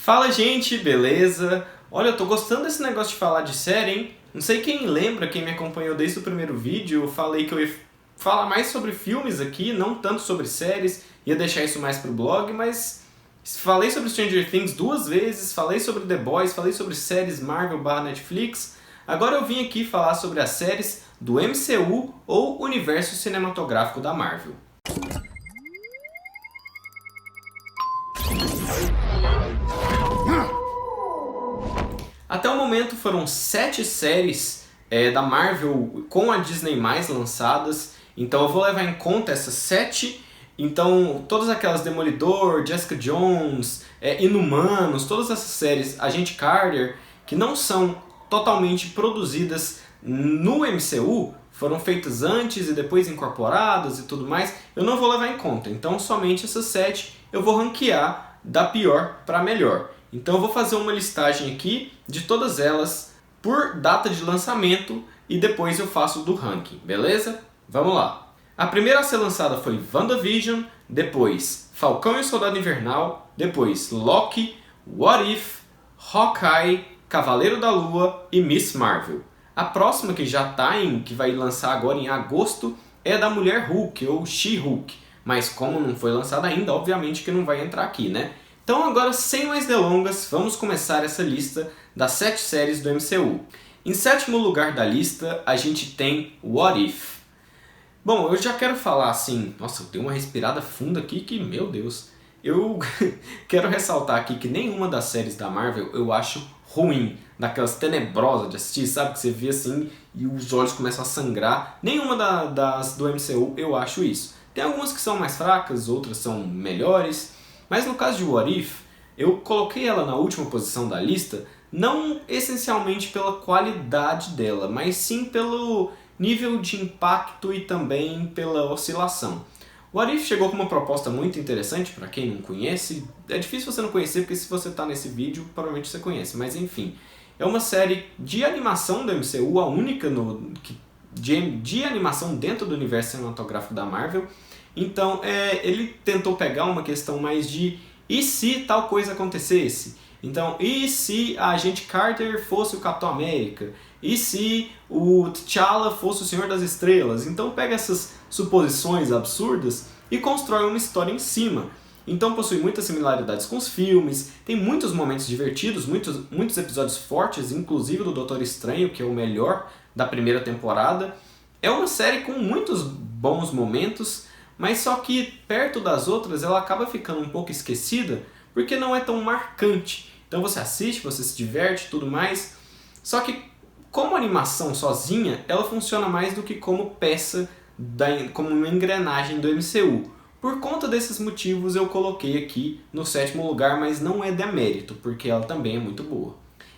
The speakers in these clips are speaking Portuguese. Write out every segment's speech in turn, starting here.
Fala, gente, beleza? Olha, eu tô gostando desse negócio de falar de série, hein? Não sei quem lembra, quem me acompanhou desde o primeiro vídeo, eu falei que eu ia falar mais sobre filmes aqui, não tanto sobre séries, ia deixar isso mais pro blog, mas falei sobre Stranger Things 2 vezes, falei sobre The Boys, falei sobre séries Marvel/Netflix. Agora eu vim aqui falar sobre as séries do MCU ou Universo Cinematográfico da Marvel. Até o momento foram 7 séries da Marvel com a Disney mais lançadas, então eu vou levar em conta essas 7. Então todas aquelas Demolidor, Jessica Jones, Inumanos, todas essas séries, Agente Carter, que não são totalmente produzidas no MCU, foram feitas antes e depois incorporadas e tudo mais, eu não vou levar em conta. Então somente essas 7 eu vou ranquear da pior para melhor. Então eu vou fazer uma listagem aqui de todas elas por data de lançamento e depois eu faço do ranking, beleza? Vamos lá! A primeira a ser lançada foi WandaVision, depois Falcão e o Soldado Invernal, depois Loki, What If, Hawkeye, Cavaleiro da Lua e Miss Marvel. A próxima que que vai lançar agora em agosto é da Mulher Hulk ou She-Hulk, mas como não foi lançada ainda, obviamente que não vai entrar aqui, né? Então agora, sem mais delongas, vamos começar essa lista das 7 séries do MCU. Em sétimo lugar da lista, a gente tem What If. Bom, eu já quero falar assim, nossa, eu dei uma respirada funda aqui que, meu Deus, eu quero ressaltar aqui que nenhuma das séries da Marvel eu acho ruim, daquelas tenebrosas de assistir, sabe? Que você vê assim e os olhos começam a sangrar. Nenhuma das do MCU eu acho isso. Tem algumas que são mais fracas, outras são melhores. Mas no caso de What If, eu coloquei ela na última posição da lista, não essencialmente pela qualidade dela, mas sim pelo nível de impacto e também pela oscilação. What If chegou com uma proposta muito interessante, para quem não conhece. É difícil você não conhecer, porque se você está nesse vídeo, provavelmente você conhece, mas enfim. É uma série de animação do MCU, a única de animação dentro do universo cinematográfico da Marvel. Então, ele tentou pegar uma questão mais de e se tal coisa acontecesse? Então, e se a Agente Carter fosse o Capitão América? E se o T'Challa fosse o Senhor das Estrelas? Então, pega essas suposições absurdas e constrói uma história em cima. Então, possui muitas similaridades com os filmes, tem muitos momentos divertidos, muitos episódios fortes, inclusive do Doutor Estranho, que é o melhor da primeira temporada. É uma série com muitos bons momentos, mas só que perto das outras ela acaba ficando um pouco esquecida porque não é tão marcante. Então você assiste, você se diverte e tudo mais, só que como animação sozinha ela funciona mais do que como peça, como uma engrenagem do MCU. Por conta desses motivos eu coloquei aqui no sétimo lugar, mas não é demérito, porque ela também é muito boa.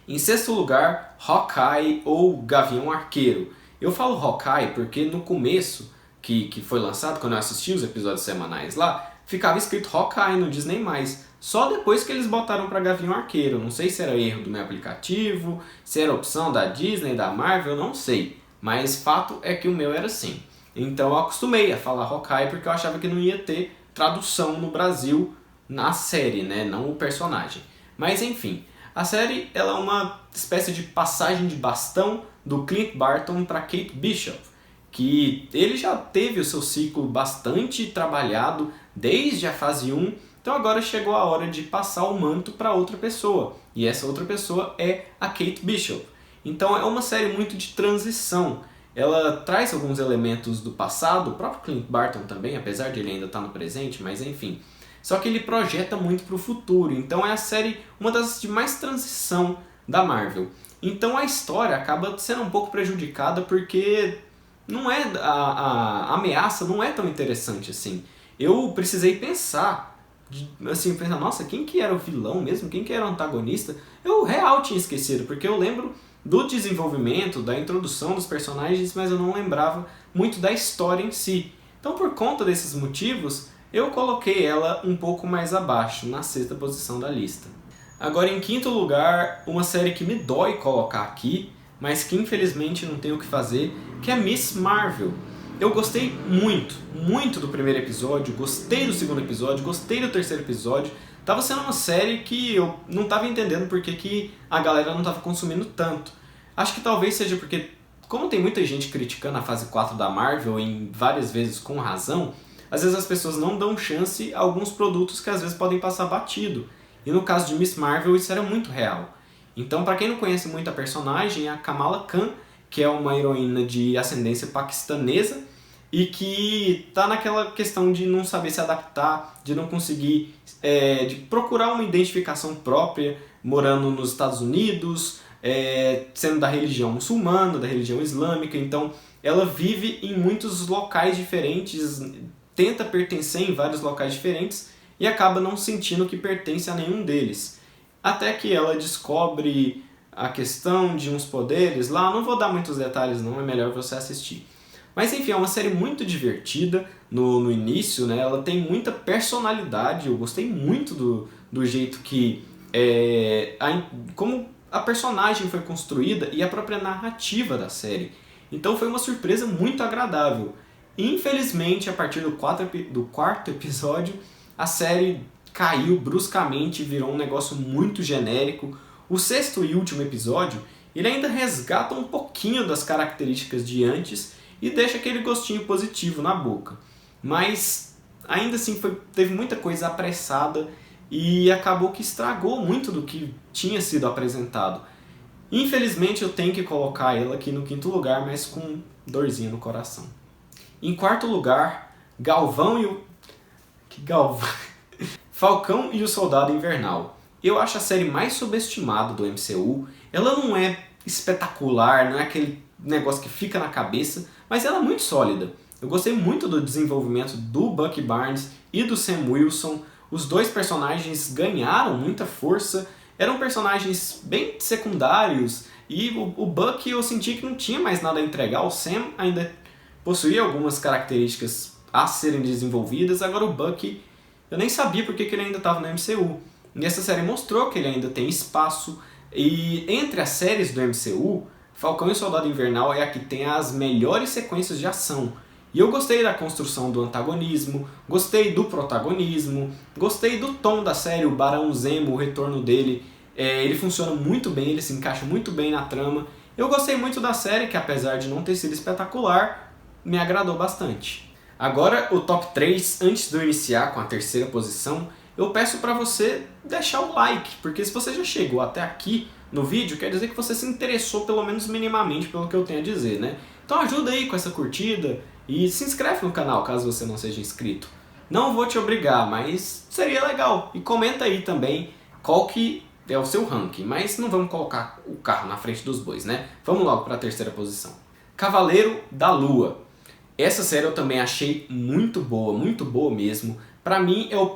Em sexto lugar, Hawkeye ou Gavião Arqueiro. Eu falo Hawkeye porque no começo que foi lançado, quando eu assisti os episódios semanais lá, ficava escrito Hawkeye no Disney+. Só depois que eles botaram para Gavião Arqueiro. Não sei se era erro do meu aplicativo, se era opção da Disney, da Marvel, não sei. Mas fato é que o meu era assim. Então eu acostumei a falar Hawkeye porque eu achava que não ia ter tradução no Brasil na série, né? Não o personagem. Mas enfim, a série ela é uma espécie de passagem de bastão do Clint Barton para Kate Bishop, que ele já teve o seu ciclo bastante trabalhado desde a fase 1, então agora chegou a hora de passar o manto para outra pessoa, e essa outra pessoa é a Kate Bishop. Então é uma série muito de transição, ela traz alguns elementos do passado, o próprio Clint Barton também, apesar de ele ainda estar no presente, mas enfim. Só que ele projeta muito para o futuro, então é a série, uma das de mais transição da Marvel. Então a história acaba sendo um pouco prejudicada porque não é a ameaça não é tão interessante assim. Eu precisei pensar, nossa, quem que era o vilão mesmo? Quem que era o antagonista? Eu real tinha esquecido, porque eu lembro do desenvolvimento, da introdução dos personagens, mas eu não lembrava muito da história em si. Então, por conta desses motivos, eu coloquei ela um pouco mais abaixo, na sexta posição da lista. Agora, em quinto lugar, uma série que me dói colocar aqui, mas que infelizmente não tem o que fazer, que é Miss Marvel. Eu gostei muito do primeiro episódio, gostei do segundo episódio, gostei do terceiro episódio, Tava sendo uma série que eu não tava entendendo por que a galera não tava consumindo tanto. Acho que talvez seja porque, como tem muita gente criticando a fase 4 da Marvel, em várias vezes com razão, às vezes as pessoas não dão chance a alguns produtos que às vezes podem passar batido. E no caso de Miss Marvel isso era muito real. Então, para quem não conhece muito a personagem, é a Kamala Khan, que é uma heroína de ascendência paquistanesa e que tá naquela questão de não saber se adaptar, de não conseguir, de procurar uma identificação própria, morando nos Estados Unidos, sendo da religião muçulmana, da religião islâmica. Então ela vive em muitos locais diferentes, tenta pertencer em vários locais diferentes e acaba não sentindo que pertence a nenhum deles. Até que ela descobre a questão de uns poderes lá, não vou dar muitos detalhes não, é melhor você assistir. Mas enfim, é uma série muito divertida no início, né? Ela tem muita personalidade, eu gostei muito do jeito que, como a personagem foi construída e a própria narrativa da série. Então foi uma surpresa muito agradável. Infelizmente, a partir do quarto episódio, a série caiu bruscamente, virou um negócio muito genérico. O sexto e último episódio, ele ainda resgata um pouquinho das características de antes e deixa aquele gostinho positivo na boca. Mas ainda assim teve muita coisa apressada e acabou que estragou muito do que tinha sido apresentado. Infelizmente eu tenho que colocar ela aqui no quinto lugar, mas com dorzinha no coração. Em quarto lugar, Falcão e o Soldado Invernal. Eu acho a série mais subestimada do MCU. Ela não é espetacular, não é aquele negócio que fica na cabeça, mas ela é muito sólida. Eu gostei muito do desenvolvimento do Bucky Barnes e do Sam Wilson. Os dois personagens ganharam muita força, eram personagens bem secundários e o Bucky eu senti que não tinha mais nada a entregar. O Sam ainda possuía algumas características a serem desenvolvidas, agora o Bucky eu nem sabia porque que ele ainda estava no MCU. E essa série mostrou que ele ainda tem espaço, e entre as séries do MCU, Falcão e o Soldado Invernal é a que tem as melhores sequências de ação. E eu gostei da construção do antagonismo, gostei do protagonismo, gostei do tom da série, o Barão Zemo, o retorno dele, ele funciona muito bem, ele se encaixa muito bem na trama. Eu gostei muito da série, que apesar de não ter sido espetacular, me agradou bastante. Agora o top 3, antes de eu iniciar com a terceira posição, eu peço para você deixar o like, porque se você já chegou até aqui no vídeo, quer dizer que você se interessou pelo menos minimamente pelo que eu tenho a dizer, né? Então ajuda aí com essa curtida e se inscreve no canal caso você não seja inscrito. Não vou te obrigar, mas seria legal. E comenta aí também qual que é o seu ranking, mas não vamos colocar o carro na frente dos bois, né? Vamos logo para a terceira posição. Cavaleiro da Lua. Essa série eu também achei muito boa mesmo. Pra mim é o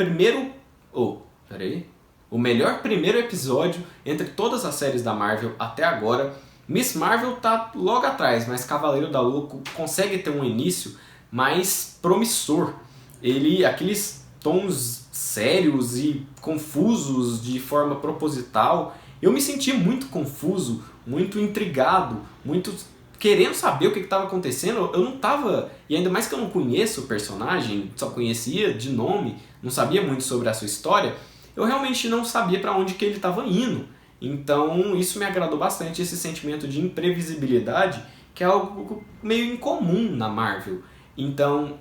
o melhor primeiro episódio entre todas as séries da Marvel até agora. Miss Marvel tá logo atrás, mas Cavaleiro da Lua consegue ter um início mais promissor. Aqueles tons sérios e confusos de forma proposital, eu me senti muito confuso, muito intrigado, muito querendo saber o que estava acontecendo. Eu não tava, e ainda mais que eu não conheço o personagem, só conhecia de nome, não sabia muito sobre a sua história, eu realmente não sabia para onde que ele estava indo. Então isso me agradou bastante, esse sentimento de imprevisibilidade, que é algo meio incomum na Marvel. Então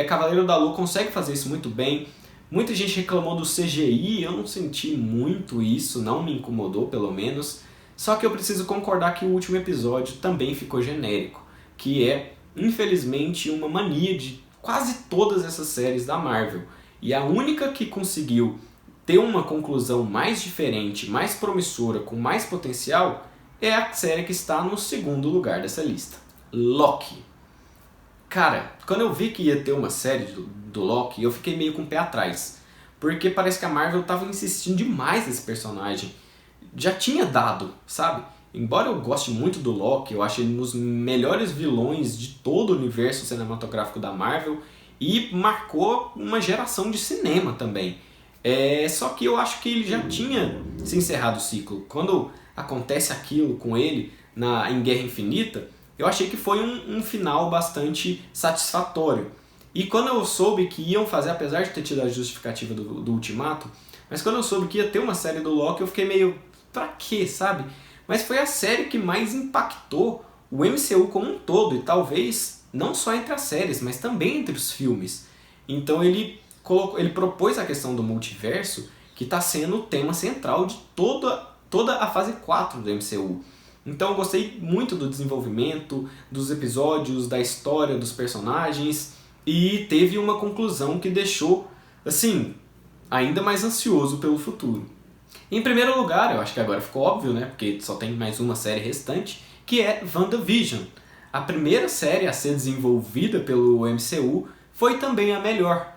Cavaleiro da Lua consegue fazer isso muito bem. Muita gente reclamou do CGI, eu não senti muito isso, não me incomodou pelo menos. Só que eu preciso concordar que o último episódio também ficou genérico, que é, infelizmente, uma mania de quase todas essas séries da Marvel. E a única que conseguiu ter uma conclusão mais diferente, mais promissora, com mais potencial, é a série que está no segundo lugar dessa lista, Loki. Cara, quando eu vi que ia ter uma série do Loki, eu fiquei meio com o pé atrás, porque parece que a Marvel estava insistindo demais nesse personagem. Já tinha dado, sabe? Embora eu goste muito do Loki, eu acho ele um dos melhores vilões de todo o universo cinematográfico da Marvel e marcou uma geração de cinema também. Só que eu acho que ele já tinha se encerrado o ciclo. Quando acontece aquilo com ele em Guerra Infinita, eu achei que foi um final bastante satisfatório. E quando eu soube que iam fazer, apesar de ter tido a justificativa do Ultimato, Mas quando eu soube que ia ter uma série do Loki, eu fiquei meio, pra quê, sabe? Mas foi a série que mais impactou o MCU como um todo, e talvez não só entre as séries, mas também entre os filmes. Então ele propôs a questão do multiverso, que está sendo o tema central de toda a fase 4 do MCU. Então eu gostei muito do desenvolvimento, dos episódios, da história dos personagens, e teve uma conclusão que deixou, assim, ainda mais ansioso pelo futuro. Em primeiro lugar, eu acho que agora ficou óbvio, né, porque só tem mais uma série restante, que é WandaVision. A primeira série a ser desenvolvida pelo MCU foi também a melhor.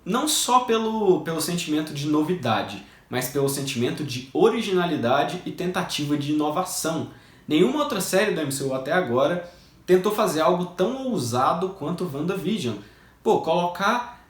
Não só pelo sentimento de novidade, mas pelo sentimento de originalidade e tentativa de inovação. Nenhuma outra série do MCU até agora tentou fazer algo tão ousado quanto WandaVision. Pô, colocar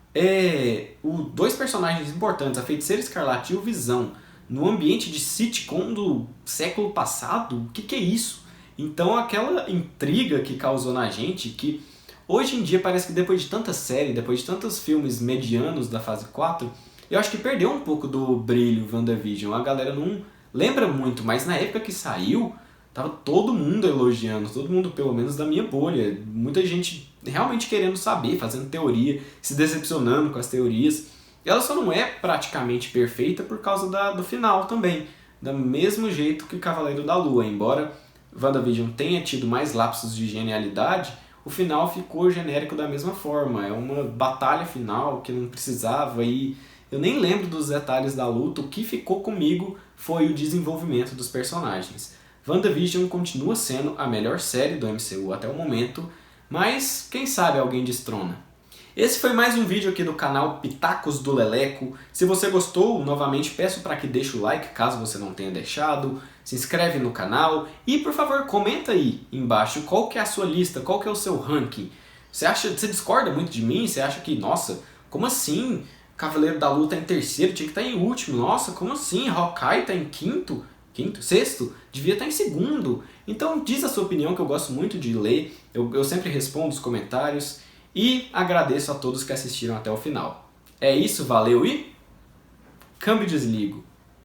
dois personagens importantes, a Feiticeira Escarlate e o Visão, no ambiente de sitcom do século passado, o que é isso? Então aquela intriga que causou na gente, que hoje em dia parece que depois de tanta série, depois de tantos filmes medianos da fase 4, eu acho que perdeu um pouco do brilho WandaVision. A galera não lembra muito, mas na época que saiu, tava todo mundo elogiando, todo mundo pelo menos da minha bolha. Muita gente realmente querendo saber, fazendo teoria, se decepcionando com as teorias. Ela só não é praticamente perfeita por causa do final também. Do mesmo jeito que Cavaleiro da Lua, embora WandaVision tenha tido mais lapsos de genialidade, o final ficou genérico da mesma forma. É uma batalha final que não precisava, e eu nem lembro dos detalhes da luta. O que ficou comigo foi o desenvolvimento dos personagens. WandaVision continua sendo a melhor série do MCU até o momento, mas quem sabe alguém destrona. Esse foi mais um vídeo aqui do canal Pitacos do Leleco. Se você gostou, novamente peço para que deixe o like, caso você não tenha deixado. Se inscreve no canal e, por favor, comenta aí embaixo qual que é a sua lista, qual que é o seu ranking. Você discorda muito de mim? Você acha que, nossa, como assim? Cavaleiro da Lua tá em terceiro, tinha que estar em último. Nossa, como assim? Hawkeye tá em quinto? Sexto? Devia estar em segundo. Então diz a sua opinião, que eu gosto muito de ler. Eu sempre respondo os comentários. E agradeço a todos que assistiram até o final. É isso, valeu e câmbio e desligo.